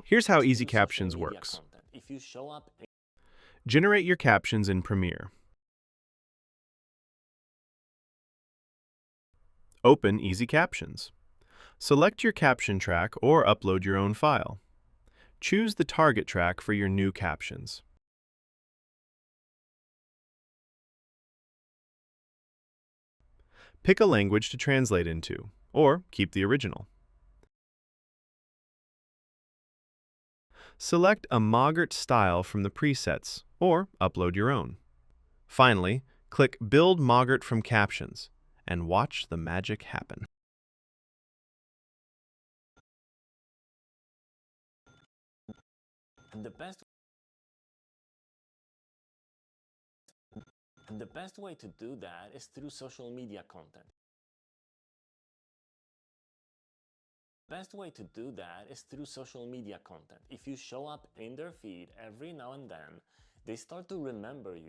Here's how through EasyCaptions social media works. content. If you show up in Generate your captions in Premiere. Open EasyCaptions. Select your caption track or upload your own file. Choose the target track for your new captions. Pick a language to translate into, or keep the original. Select a MOGRT style from the presets, or upload your own. Finally, click Build MOGRT from Captions, and watch the magic happen. and the best way to do that is through social media content. If you show up in their feed every now and then, they start to remember you.